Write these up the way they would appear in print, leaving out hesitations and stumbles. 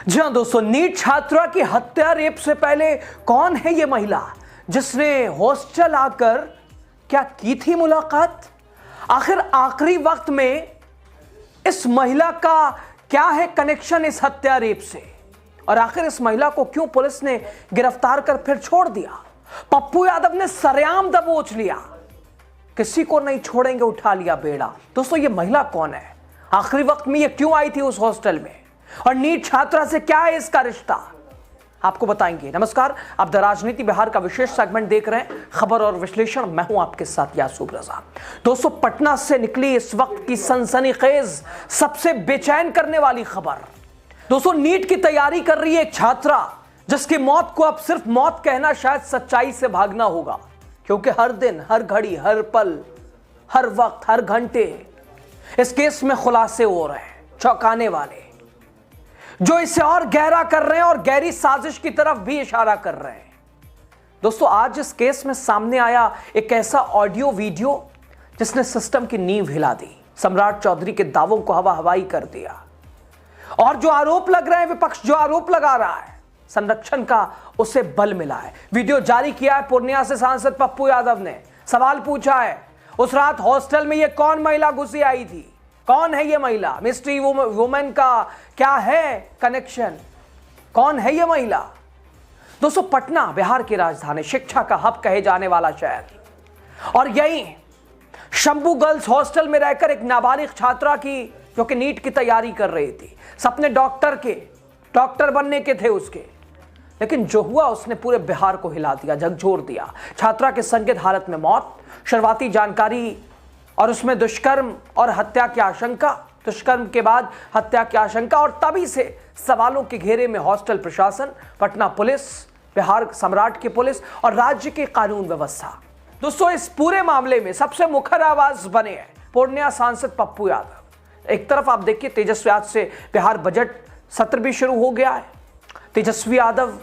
जी हाँ दोस्तों, नीट छात्रा की हत्या रेप से पहले कौन है ये महिला जिसने हॉस्टल आकर क्या की थी मुलाकात? आखिर आखिरी वक्त में इस महिला का क्या है कनेक्शन इस हत्या रेप से, और आखिर इस महिला को क्यों पुलिस ने गिरफ्तार कर फिर छोड़ दिया? पप्पू यादव ने सरेआम दबोच लिया, किसी को नहीं छोड़ेंगे, उठा लिया बेड़ा। दोस्तों, ये महिला कौन है? आखिरी वक्त में ये क्यों आई थी उस हॉस्टल में, और नीट छात्रा से क्या है इसका रिश्ता, आपको बताएंगे। नमस्कार, आप द राजनीति बिहार का विशेष सेगमेंट देख रहे हैं, खबर और विश्लेषण। मैं हूं आपके साथ यासूब रजा। दोस्तों, पटना से निकली इस वक्त की सनसनीखेज, सबसे बेचैन करने वाली खबर। दोस्तों, नीट की तैयारी कर रही है एक छात्रा, जिसकी मौत को अब सिर्फ मौत कहना शायद सच्चाई से भागना होगा, क्योंकि हर दिन, हर घड़ी, हर पल, हर वक्त, हर घंटे इस केस में खुलासे हो रहे हैं, चौंकाने वाले, जो इसे और गहरा कर रहे हैं और गहरी साजिश की तरफ भी इशारा कर रहे हैं। दोस्तों, आज इस केस में सामने आया एक ऐसा ऑडियो वीडियो जिसने सिस्टम की नींव हिला दी, सम्राट चौधरी के दावों को हवा हवाई कर दिया, और जो आरोप लग रहे हैं, विपक्ष जो आरोप लगा रहा है संरक्षण का, उसे बल मिला है। वीडियो जारी किया है पूर्णिया से सांसद पप्पू यादव ने। सवाल पूछा है, उस रात हॉस्टल में ये कौन महिला घुसी आई थी? कौन है ये महिला? मिस्ट्री वुमेन का क्या है कनेक्शन? कौन है ये महिला? दोस्तों, पटना बिहार की राजधानी, शिक्षा का हब कहे जाने वाला शहर, और यही शंभू गर्ल्स हॉस्टल में रहकर एक नाबालिग छात्रा की, जो कि नीट की तैयारी कर रही थी, सपने डॉक्टर बनने के थे उसके, लेकिन जो हुआ उसने पूरे बिहार को हिला दिया, झकझोर दिया। छात्रा के संदिग्ध हालत में मौत, शुरुआती जानकारी और उसमें दुष्कर्म और हत्या की आशंका, दुष्कर्म के बाद हत्या की आशंका, और तभी से सवालों के घेरे में हॉस्टल प्रशासन, पटना पुलिस, बिहार सम्राट की पुलिस और राज्य की कानून व्यवस्था। दोस्तों, इस पूरे मामले में सबसे मुखर आवाज बने हैं पूर्णिया सांसद पप्पू यादव। एक तरफ आप देखिए, तेजस्वी आज से बिहार बजट सत्र भी शुरू हो गया है। तेजस्वी यादव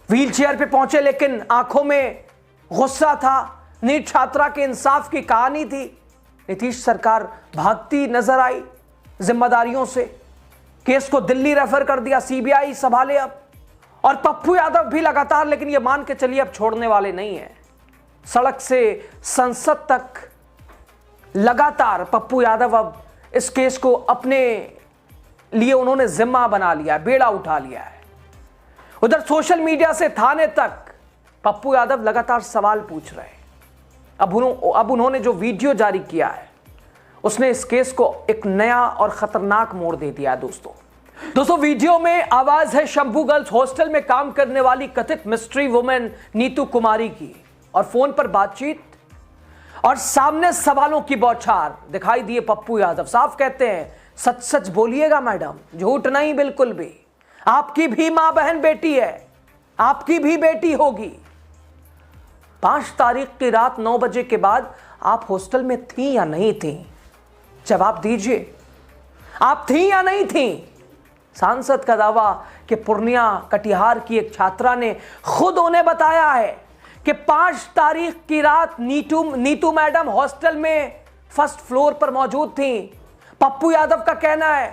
व्हील चेयर पे पहुंचे, लेकिन आंखों में गुस्सा था। नीट छात्रा के इंसाफ की कहानी थी। नीतीश सरकार भागती नजर आई जिम्मेदारियों से, केस को दिल्ली रेफर कर दिया, सीबीआई संभाले अब, और पप्पू यादव भी लगातार, लेकिन ये मान के चलिए अब छोड़ने वाले नहीं है। सड़क से संसद तक लगातार पप्पू यादव अब इस केस को अपने लिए उन्होंने जिम्मा बना लिया है, बेड़ा उठा लिया है। उधर सोशल मीडिया से थाने तक पप्पू यादव लगातार सवाल पूछ रहे हैं। अब उन्होंने जो वीडियो जारी किया है, उसने इस केस को एक नया और खतरनाक मोड़ दे दिया है। दोस्तों, वीडियो में आवाज है शंभू गर्ल्स हॉस्टल में काम करने वाली कथित मिस्ट्री वुमेन नीतू कुमारी की, और फोन पर बातचीत, और सामने सवालों की बौछार दिखाई दिए पप्पू यादव। साफ कहते हैं, सच सच बोलिएगा मैडम, झूठ नहीं बिल्कुल भी। आपकी भी मां बहन बेटी है, आपकी भी बेटी होगी। 5 तारीख की रात 9 बजे के बाद आप हॉस्टल में थी या नहीं थी? जवाब दीजिए, आप थी या नहीं थी? सांसद का दावा कि पूर्णिया कटिहार की एक छात्रा ने खुद उन्हें बताया है कि 5 तारीख की रात नीतू मैडम हॉस्टल में फर्स्ट फ्लोर पर मौजूद थी। पप्पू यादव का कहना है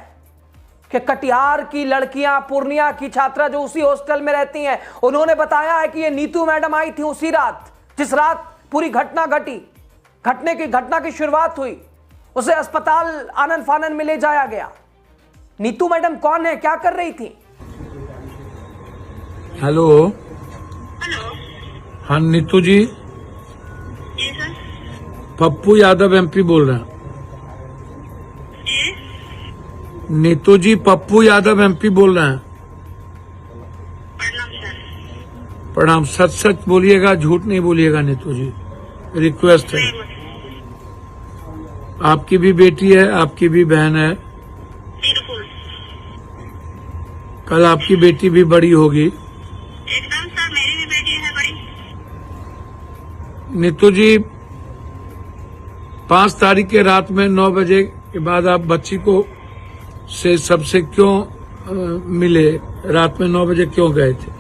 कि कटिहार की लड़कियां, पूर्णिया की छात्रा जो उसी हॉस्टल में रहती हैं, उन्होंने बताया है कि ये नीतू मैडम आई थी उसी रात, जिस रात पूरी घटना घटी, घटना की शुरुआत हुई। उसे अस्पताल आनन फानन में ले जाया गया। नीतू मैडम कौन है, क्या कर रही थी? हेलो। हाँ नीतू जी, सर। पप्पू यादव एमपी बोल रहे हैं। नीतू जी, पप्पू यादव एमपी बोल रहे हैं। प्रणाम। सच सच बोलिएगा, झूठ नहीं बोलिएगा नीतू जी, रिक्वेस्ट है। आपकी भी बेटी है, आपकी भी बहन है, कल आपकी बेटी भी बड़ी होगी। एकदम सर, मेरी भी बेटी है बड़ी। नीतू जी, 5 तारीख के रात में 9 बजे के बाद आप बच्ची को से सबसे क्यों मिले? रात में 9 बजे क्यों गए थे?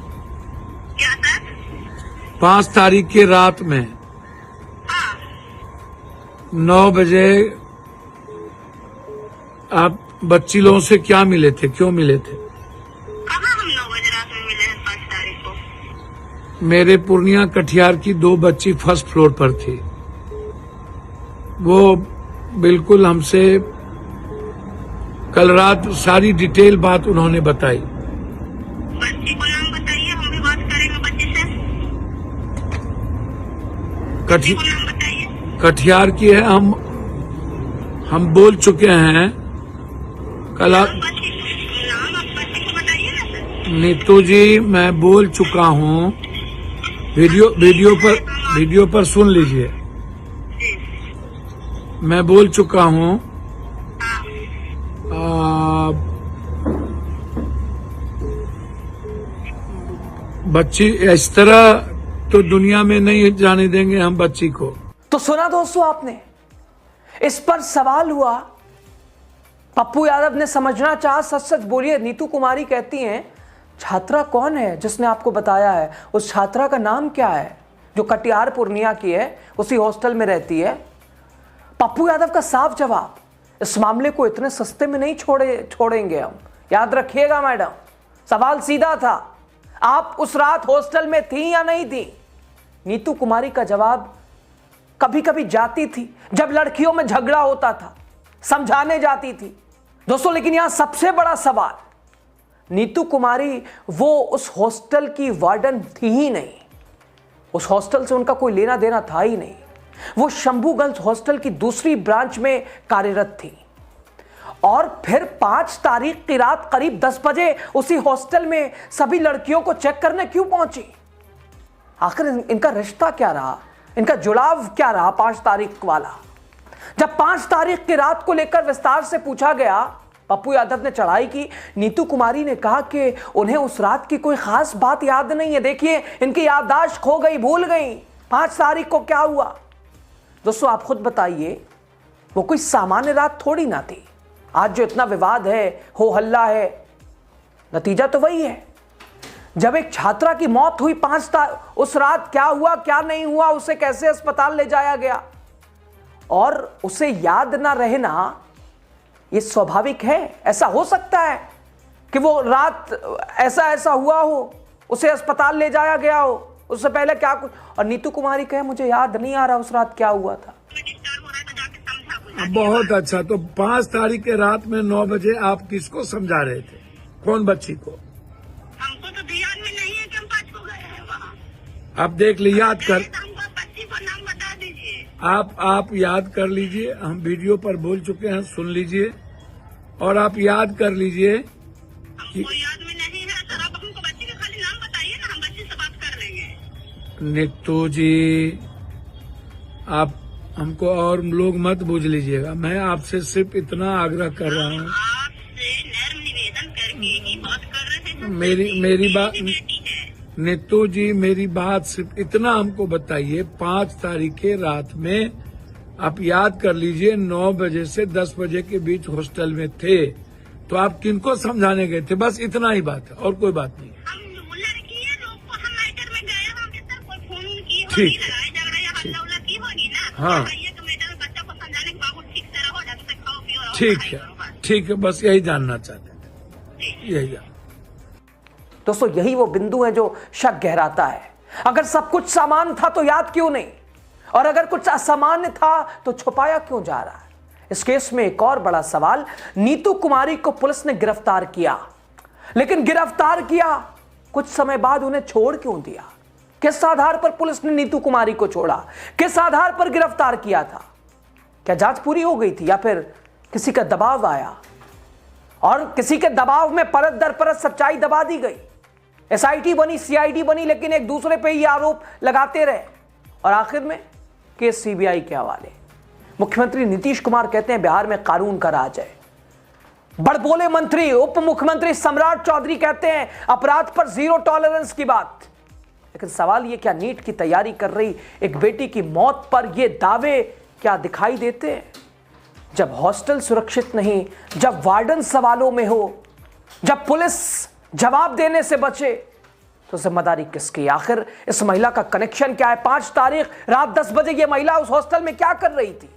क्या सर? 5 तारीख की रात में 9 बजे आप बच्ची लोगों से क्या मिले थे, क्यों मिले थे? कहाँ हम 9 बजे रात में मिले हैं 5 तारीख को? मेरे पूर्णिया कटिहार की 2 बच्ची फर्स्ट फ्लोर पर थी। वो बिल्कुल हमसे कल रात सारी डिटेल बात उन्होंने बताई। बच्ची को नाम बताइए, हम भी बात करेंगे बच्ची से। बच्ची को नाम बताइए। कटिहार की है, हम बोल चुके हैं कल। नाम आप बच्ची को बताइए ना सर। नीतू जी, मैं बोल चुका हूँ। वीडियो पर सुन लीजिए। मैं बोल चुका हूँ। बच्ची इस तरह तो दुनिया में नहीं जाने देंगे हम बच्ची को। तो सुना दोस्तों आपने, इस पर सवाल हुआ। पप्पू यादव ने समझना चाहा, सच सच बोलिए। नीतू कुमारी कहती हैं छात्रा कौन है जिसने आपको बताया है, उस छात्रा का नाम क्या है जो कटिहार पूर्णिया की है, उसी हॉस्टल में रहती है। पप्पू यादव का साफ जवाब, इस मामले को इतने सस्ते में नहीं छोड़ेंगे हम। याद रखिएगा मैडम, सवाल सीधा था, आप उस रात हॉस्टल में थी या नहीं थी? नीतू कुमारी का जवाब, कभी कभी जाती थी जब लड़कियों में झगड़ा होता था, समझाने जाती थी। दोस्तों लेकिन यहां सबसे बड़ा सवाल, नीतू कुमारी वो उस हॉस्टल की वार्डन थी ही नहीं, उस हॉस्टल से उनका कोई लेना देना था ही नहीं। वो शंभू गर्ल्स हॉस्टल की दूसरी ब्रांच में कार्यरत थी और फिर 5 तारीख की रात करीब 10 बजे उसी हॉस्टल में सभी लड़कियों को चेक करने क्यों पहुंची? आखिर इनका रिश्ता क्या रहा, इनका जुड़ाव क्या रहा 5 तारीख वाला? जब 5 तारीख की रात को लेकर विस्तार से पूछा गया, पप्पू यादव ने चढ़ाई की। नीतू कुमारी ने कहा कि उन्हें उस रात की कोई खास बात याद नहीं है। देखिए इनकी याददाश्त खो गई, भूल गई 5 तारीख को क्या हुआ। दोस्तों आप खुद बताइए, वो कोई सामान्य रात थोड़ी ना थी। आज जो इतना विवाद है, हो हल्ला है, नतीजा तो वही है। जब एक छात्रा की मौत हुई 5 तारीख, उस रात क्या हुआ क्या नहीं हुआ, उसे कैसे अस्पताल ले जाया गया और उसे याद ना रहना, ये स्वाभाविक है। ऐसा हो सकता है कि वो रात ऐसा हुआ हो, उसे अस्पताल ले जाया गया हो, उससे पहले क्या कुछ। और नीतू कुमारी कहे मुझे याद नहीं आ रहा उस रात क्या हुआ था। बहुत अच्छा। तो 5 तारीख के रात में 9 बजे आप किसको समझा रहे थे? कौन बच्ची को? हमको तो ध्यान में नहीं है कि हम 5 को गए हैं वहाँ। आप देख लीजिए, याद कर, हमको बच्ची को नाम बता दीजिए। आप याद कर लीजिए। हम वीडियो पर बोल चुके हैं, सुन लीजिए और आप याद कर लीजिए। हमको याद में नहीं है सर, आप हमको बच्ची का खाली नाम बताइए ना, हम बच्ची से बात कर लेंगे। नीतू जी, आप हमको और लोग मत बूझ लीजिएगा। मैं आपसे सिर्फ इतना आग्रह कर रहा हूँ, आपसे नर्म निवेदन करके ही बात कर रहे थे। मेरी बात, बेटी है। नीतू जी मेरी बात सिर्फ इतना हमको बताइए, 5 तारीख के रात में आप याद कर लीजिए 9 बजे से 10 बजे के बीच हॉस्टल में थे, तो आप किनको समझाने गए थे? बस इतना ही बात है और कोई बात नहीं। हम लड़की है जो हम मैटर में गए, हम कितना कोई फोन की होगी, ठीक। लड़ाई झगड़ा या हल्ला उल्ला की होगी ना। हाँ। ये तो मैटर में बच्चा को समझाने के बाबू ठीक से रहो, ढंग से खाओ पियो और ठीक पढ़ाई है, करो बस। ठीक है, बस यही जानना चाहते थे, यही जान। दोस्तों यही वो बिंदु है जो शक गहराता है। अगर सब कुछ सामान था तो याद क्यों नहीं, और अगर कुछ असामान्य था तो छुपाया क्यों जा रहा है? इस केस में एक और बड़ा सवाल, नीतू कुमारी को पुलिस ने गिरफ्तार किया, लेकिन गिरफ्तार किया कुछ समय बाद उन्हें छोड़ क्यों दिया? किस आधार पर पुलिस ने नीतू कुमारी को छोड़ा? किस आधार पर गिरफ्तार किया था? क्या जांच पूरी हो गई थी या फिर किसी का दबाव आया और किसी के दबाव में परत दर परत सच्चाई दबा दी गई? एसआईटी बनी, सीआईडी बनी, लेकिन एक दूसरे पे ही आरोप लगाते रहे और आखिर में केस सीबीआई के हवाले। मुख्यमंत्री नीतीश कुमार कहते हैं बिहार में कानून का राज है। बड़बोले मंत्री उप मुख्यमंत्री सम्राट चौधरी कहते हैं अपराध पर 0 टॉलरेंस की बात। लेकिन सवाल यह, क्या नीट की तैयारी कर रही एक बेटी की मौत पर यह दावे क्या दिखाई देते हैं? जब हॉस्टल सुरक्षित नहीं, जब वार्डन सवालों में हो, जब पुलिस जवाब देने से बचे, तो जिम्मेदारी किसकी? आखिर इस महिला का कनेक्शन क्या है? 5 तारीख रात 10 बजे यह महिला उस हॉस्टल में क्या कर रही थी?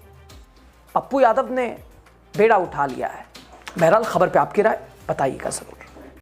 पप्पू यादव ने बेड़ा उठा लिया है। बहरहाल खबर पे आपकी राय बताइएगा जरूर।